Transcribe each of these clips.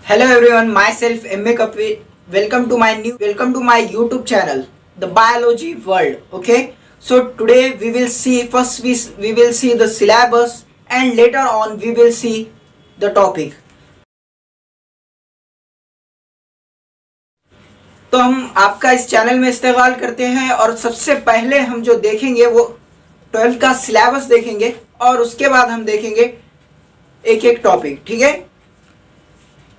Hello everyone, myself MA Kapil. Welcome to my YouTube channel, The Biology World. Okay, so today we will see we will see the syllabus and later on we will see the topic. तो हम आपका इस channel में इस्तेमाल करते हैं और सबसे पहले हम जो देखेंगे वो 12th का सिलेबस देखेंगे और उसके बाद हम देखेंगे एक एक टॉपिक. ठीक है,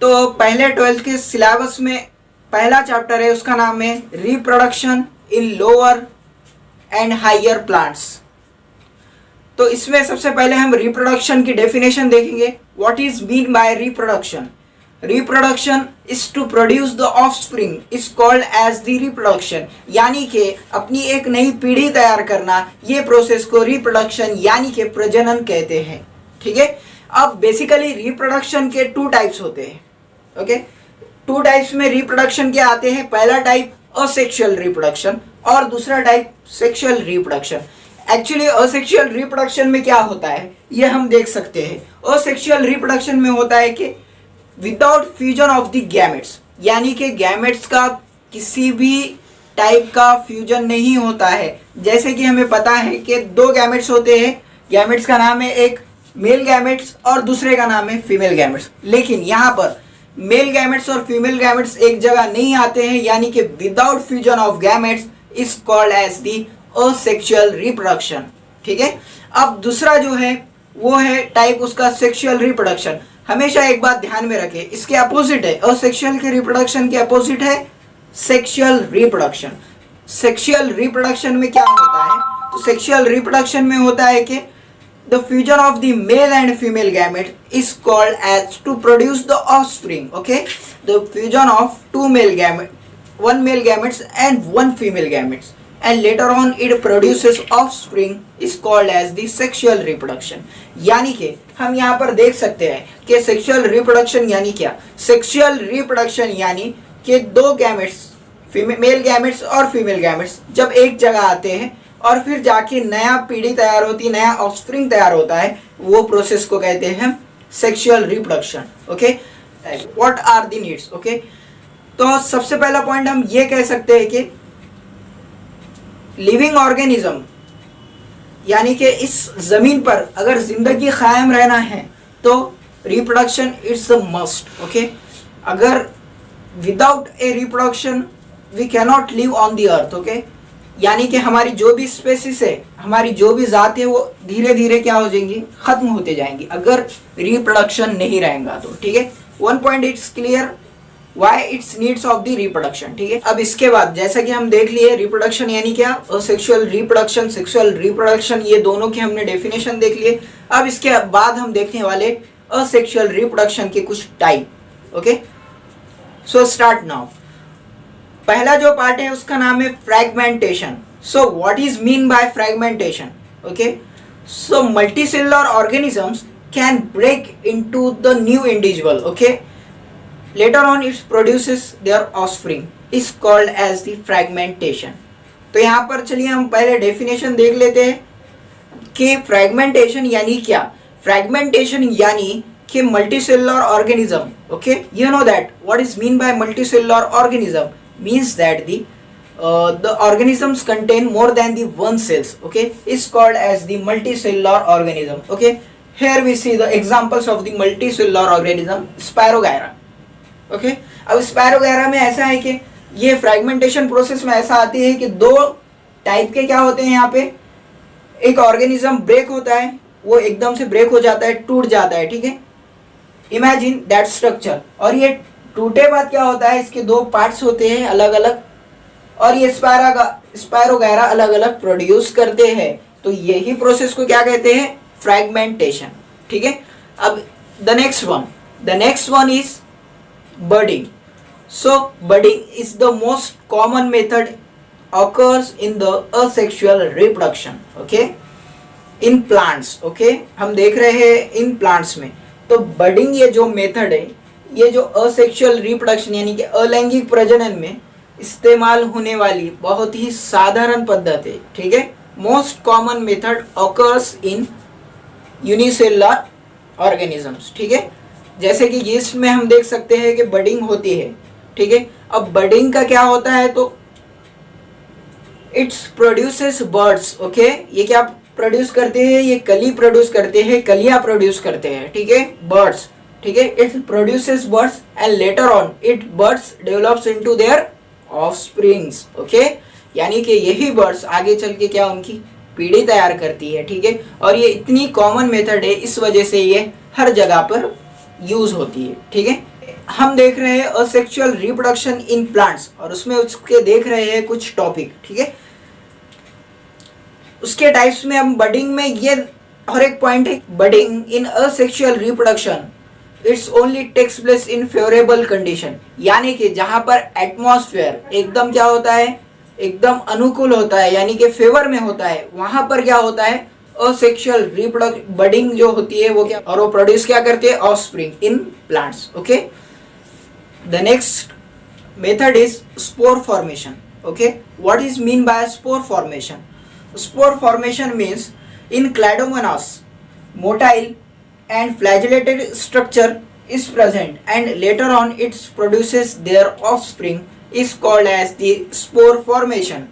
तो पहले 12th के सिलेबस में पहला चैप्टर है, उसका नाम है reproduction in lower and higher plants. तो इसमें सबसे पहले हम रिप्रोडक्शन की डेफिनेशन देखेंगे. What is mean by reproduction? Reproduction is to produce the offspring is called as the reproduction. यानी कि अपनी एक नई पीढ़ी तैयार करना, ये प्रोसेस को रिप्रोडक्शन यानी कि प्रजनन कहते हैं. ठीक है, अब बेसिकली रिप्रोडक्शन के 2 टाइप्स होते हैं. ओके, 2 टाइप्स में रिप्रोडक्शन के आते हैं. पहला टाइप असेक्सुअल रिप्रोडक्शन और दूसरा type sexual reproduction. Actually asexual reproduction में क्या होता है ये हम देख सकते हैं. असेक्सुअल रिप्रोडक्शन में होता है कि without fusion of the gametes, यानी कि गैमेट्स का किसी भी टाइप का फ्यूजन नहीं होता है. जैसे कि हमें पता है कि 2 गैमेट्स होते हैं. गैमेट्स का नाम है एक मेल गैमेट्स और दूसरे का नाम है फीमेल गैमेट्स. लेकिन यहाँ पर मेल गैमेट्स और फीमेल गैमेट्स एक जगह नहीं आते हैं, यानी कि without fusion of gametes is called as the asexual reproduction. ठीक है, अब दूसरा जो है वो है टाइप उसका सेक्सुअल रिप्रोडक्शन. हमेशा एक बात ध्यान में रखें, इसके अपोजिट है असेक्सुअल के रिप्रोडक्शन के अपोजिट है सेक्सुअल रिप्रोडक्शन. सेक्सुअल रिप्रोडक्शन में क्या होता है? तो सेक्सुअल रिप्रोडक्शन में होता है कि the fusion of the male and female gamete is called as to produce the offspring. Okay, the fusion of 2 male gametes, 1 male gametes and 1 female gametes, and later on it produces offspring is called as the sexual reproduction. यानी कि हम यहाँ पर देख सकते हैं कि sexual reproduction यानी क्या? sexual reproduction यानी कि 2 gametes, मेल गैमेट्स और फीमेल गैमेट्स जब एक जगह आते हैं और फिर जाके नया पीढ़ी तैयार होती है, नया ऑफस्प्रिंग तैयार होता है, वो प्रोसेस को कहते हैं sexual reproduction. Okay, what are the needs? Okay, तो सबसे पहला पॉइंट हम ये कह सकते हैं कि लिविंग ऑर्गेनिज्म यानी कि इस जमीन पर अगर जिंदगी कायम रहना है तो reproduction it's a must. Okay, अगर without a reproduction we cannot live on the earth. Okay, यानी कि हमारी जो भी स्पेसीज है, हमारी जो भी जात है, वो धीरे धीरे क्या हो जाएंगी? खत्म होते जाएंगी अगर रिप्रोडक्शन नहीं रहेगा तो. ठीक है, 1 point it's clear why it's needs of the reproduction. ठीक है, अब इसके बाद जैसा कि हम देख लिए रिप्रोडक्शन यानी क्या, असेक्सुअल रिप्रोडक्शन, सेक्सुअल रिप्रोडक्शन, ये दोनों की हमने डेफिनेशन देख लिए. अब इसके बाद हम देखने वाले असेक्सुअल रिप्रोडक्शन के कुछ type. Okay, so start now. पहला जो पार्ट है उसका नाम है fragmentation. So what is mean by fragmentation? Okay, so multicellular organisms can break into the new individual. Okay, later on it's produces their offspring is called as the fragmentation. तो यहाँ पर चलिए हम पहले डेफिनेशन देख लेते हैं कि फ्रैगमेंटेशन यानी क्या. फ्रैगमेंटेशन यानी कि multicellular organism. Okay, you know that what is mean bye multicellular organism means that the organisms contain more than the one cells. Okay, is called as the multicellular organism. Okay, here we see the examples of the multicellular organism. Spirogyra. Okay, अब Spirogyra में ऐसा है कि ये fragmentation process में ऐसा आती है कि 2 टाइप के क्या होते हैं यहाँ पे. एक ऑर्गेनिज्म ब्रेक होता है, वो एकदम से ब्रेक हो जाता है, टूट जाता है. ठीक है, इमेजिन दैट स्ट्रक्चर. और ये टूटे बाद क्या होता है, इसके 2 पार्ट्स होते हैं अलग अलग, और ये स्पायरोगायरा अलग अलग प्रोड्यूस करते हैं. तो यही प्रोसेस को क्या कहते हैं? फ्रैगमेंटेशन. ठीक है, अब the next one is budding. So budding is the most common method occurs in the asexual reproduction. Okay, in plants. Okay, हम देख रहे हैं इन प्लांट्स में. तो बडिंग ये जो मेथड है, ये जो असेक्सुअल रिप्रोडक्शन यानी कि अलैंगिक प्रजनन में इस्तेमाल होने वाली बहुत ही साधारण पद्धति. ठीक है, most common method occurs in unicellular organisms. ठीक है, जैसे कि यीस्ट में हम देख सकते हैं कि बडिंग होती है, ठीक है। अब बडिंग का क्या होता है, तो इट्स प्रोड्यूसेस बर्ड्स, ओके। ये क्या प्रोड्यूस करते हैं, ये कली प्रोड्यूस करते हैं, कलियां प्रोड्यूस करते हैं, ठीक है, बर्ड्स, ठीक है। It produces birds and later on it birds develops into their offsprings, okay. यानी कि यही बर्ड्स आगे चल के क्या उनकी पीढ़ी तैयार करती है, ठीक है। और ये इतनी कॉमन मेथड है, इस वजह से ये हर जगह पर यूज होती है, ठीक है। हम देख रहे हैं असेक्सुअल रिप्रोडक्शन इन प्लांट्स, और उसमें उसके देख रहे हैं कुछ टॉपिक, ठीक है। उसके टाइप्स में हम बडिंग में ये हर एक पॉइंट है, budding in asexual reproduction it's only takes place in favourable condition, यानी कि जहां पर एटमॉस्फेयर एकदम क्या होता है, एकदम अनुकूल होता है, यानी कि फेवर में होता है, वहां पर क्या होता है, असेक्सुअल रिप्रोडक्शन बडिंग जो होती है वो क्या, और वो प्रोड्यूस क्या करते हैं, offspring in plants, okay. The next method is spore formation, okay. What is mean bye spore formation? Spore formation means in Cladomonas, motile and flagellated structure is present and later on it produces their offspring is called as the spore formation.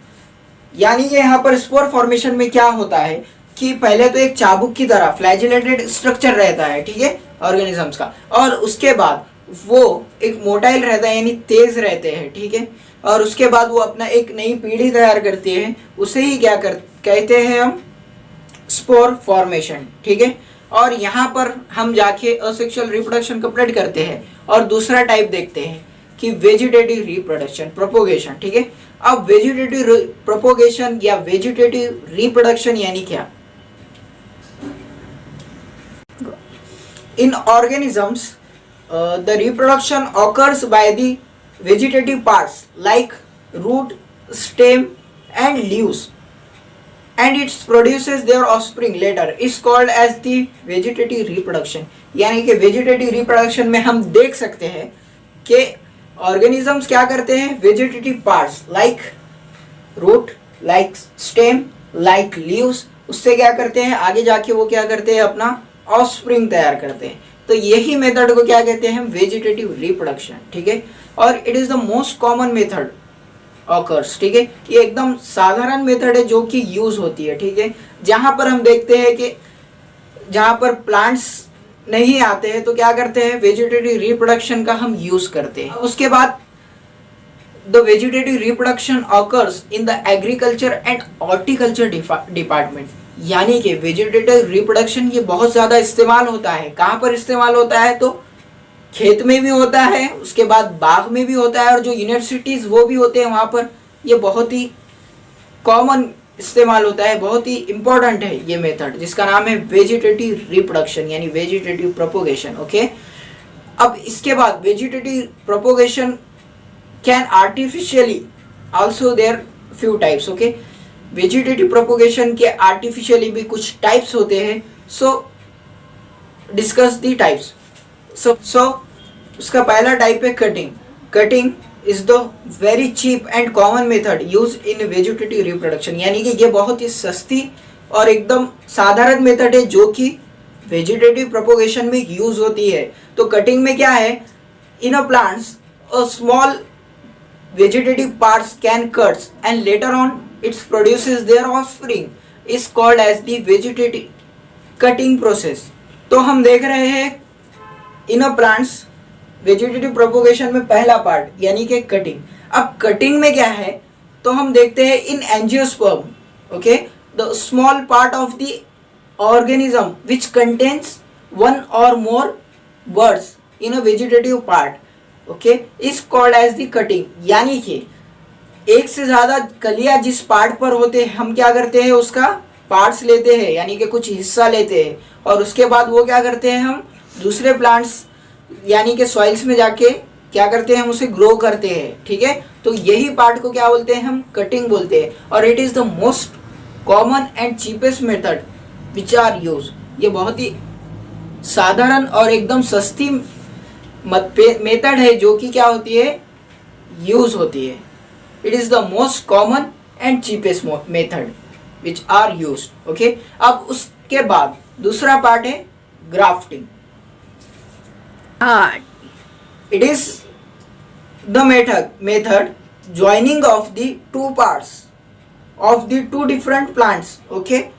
यानी कि यहाँ पर spore formation में क्या होता है कि पहले तो एक चाबुक की तरह फ्लैजिलेटेड स्ट्रक्चर रहता है, ठीक है, ऑर्गेनिजम्स का, और उसके बाद वो एक मोटाइल रहता है यानी तेज रहते हैं, ठीक है, और उसके बाद वो अपना एक नई पीढ़ी तैयार करते हैं, उसे ही क्या कहते हैं हम, स्पोर फॉर्मेशन, ठीक है। और यहाँ पर हम जाके असेक्सुअल रिप्रोडक्शन कंप्लीट करते हैं और दूसरा टाइप देखते हैं कि वेजिटेटिव रिप्रोडक्शन प्रोपोगेशन, ठीक है। अब वेजिटेटिव प्रोपोगेशन या वेजिटेटिव रिप्रोडक्शन यानी क्या? इन organisms the reproduction occurs by the vegetative parts like root, stem and leaves and it produces their offspring later is called as the vegetative reproduction. यानी कि vegetative reproduction में हम देख सकते हैं कि organisms क्या करते हैं, vegetative parts like root, like stem, like leaves, उससे क्या करते हैं, आगे जाके वो क्या करते हैं, अपना offspring तैयार करते हैं। तो यही मेथड को क्या कहते हैं हम, वेजिटेटिव रिप्रोडक्शन, ठीक है। और it is the most common method occurs, ठीक है। ये एकदम साधारण मेथड है जो कि यूज होती है, ठीक है। जहां पर हम देखते हैं कि जहां पर प्लांट्स नहीं आते हैं तो क्या करते हैं, वेजिटेटिव रिप्रोडक्शन का हम यूज करते हैं। उसके बाद the vegetative reproduction occurs in the agriculture and horticulture department, यानी कि वेजिटेटिव रिप्रोडक्शन ये बहुत ज़्यादा इस्तेमाल होता है। कहाँ पर इस्तेमाल होता है, तो खेत में भी होता है, उसके बाद बाग में भी होता है, और जो यूनिवर्सिटीज़ वो भी होते हैं वहाँ पर ये बहुत ही कॉमन इस्तेमाल होता है, बहुत ही इम्पोर्टेंट है ये मेथड, जिसका नाम है वेजिटेटिव रिप्रोडक्शन यानी वेजिटेटिव प्रोपोगेशन, ओके। अब इसके बाद vegetative propagation can artificially also there few types, okay. Vegetative propagation के आर्टिफिशियली भी कुछ टाइप्स होते हैं, सो डिस्कस दी टाइप्स। सो उसका पहला टाइप है cutting. Cutting is the very cheap and common method use in vegetative reproduction, यानी कि ये बहुत ही सस्ती और एकदम साधारण मेथड है जो कि वेजिटेटिव प्रोपोगेशन में यूज होती है। तो कटिंग में क्या है, in a plants a small vegetative parts can cuts and later on it produces their offspring is called as the vegetative cutting process. तो हम देख रहे हैं इन अ प्लांट्स वेजिटेटिव प्रोपोगेशन में पहला पार्ट यानी कि कटिंग। अब कटिंग में क्या है, तो हम देखते हैं in angiosperm, okay, the small part of the organism which contains one or more birds in a vegetative part, okay, is called as the cutting. यानी कि एक से ज़्यादा कलियां जिस पार्ट पर होते हैं हम क्या करते हैं, उसका पार्ट्स लेते हैं यानी कि कुछ हिस्सा लेते हैं, और उसके बाद वो क्या करते हैं, हम दूसरे प्लांट्स यानी कि सॉइल्स में जाके क्या करते हैं, हम उसे ग्रो करते हैं, ठीक है। तो यही पार्ट को क्या बोलते हैं, हम कटिंग बोलते हैं, और it is the most common and cheapest method which are use. ये बहुत ही साधारण और एकदम सस्ती मेथड है जो कि क्या होती है, यूज होती है। It is the most common and cheapest method which are used, okay. अब उसके बाद दूसरा पार्ट है grafting. It is the method joining of the two parts of the two different plants, okay,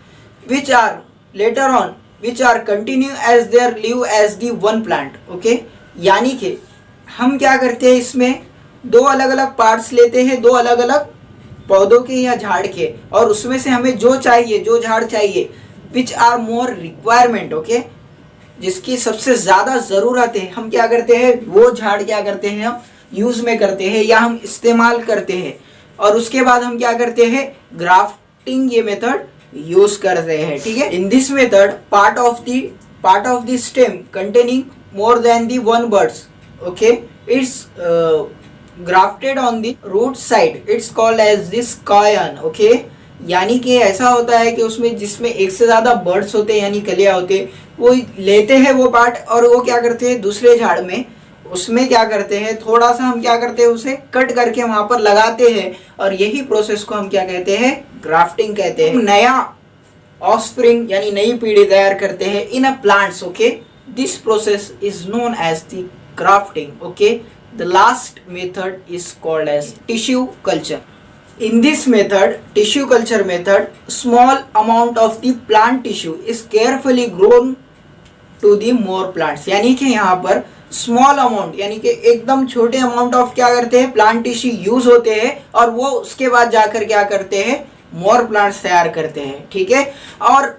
which are later on which are continue as their live as the one plant, okay। यानी कि हम क्या करते हैं, इसमें दो अलग अलग पार्ट्स लेते हैं, दो अलग अलग पौधों के या झाड़ के, और उसमें से हमें जो चाहिए, जो झाड़ चाहिए, which are more requirement, okay, जिसकी सबसे ज़्यादा ज़रूरत है, हम क्या करते हैं, वो झाड़ क्या करते हैं, हम यूज़ में करते हैं या हम इस्तेमाल करते हैं, और उसके बाद हम क्या करते हैं, ग्राफ्टिंग ये मेथड यूज करते हैं, ठीक है। In this method part of the stem containing more than the one birds, okay, it's grafted on the root side, it's called as this coin, okay. यानी कि ऐसा होता है कि उसमें जिसमें एक से ज़्यादा बर्ड्स होते हैं यानी कलियाँ होते हैं, वो लेते हैं वो पार्ट, और वो क्या करते हैं दूसरे झाड़ में, उसमें क्या करते हैं, थोड़ा सा हम क्या करते हैं, उसे कट करके वहां पर लगाते हैं, और यही प्रोसेस को हम क्या कहते हैं, ग्राफ्टिंग कहते हैं। नया ऑफस्प्रिंग यानी नई पीढ़ी तैयार करते हैं इन अ plants, okay. This process is known as the grafting, okay. The last method is called as tissue culture. In this method, tissue culture method, small amount of the plant tissue is carefully grown to the more plants। यानी कि यहाँ पर small amount यानी कि एकदम छोटे amount of क्या करते हैं, प्लांट टिश्यू यूज होते हैं, और वो उसके बाद जाकर क्या करते हैं, मोर प्लांट्स तैयार करते हैं, ठीक है। और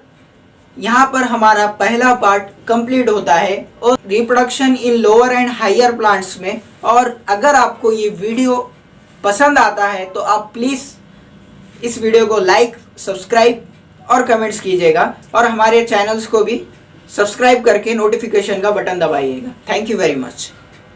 यहाँ पर हमारा पहला पार्ट कंप्लीट होता है और reproduction in lower and higher plants में। और अगर आपको ये वीडियो पसंद आता है तो आप प्लीज़ इस वीडियो को लाइक, सब्सक्राइब और कमेंट्स कीजिएगा, और हमारे चैनल्स को भी सब्सक्राइब करके नोटिफिकेशन का बटन दबाइएगा। Thank you very much.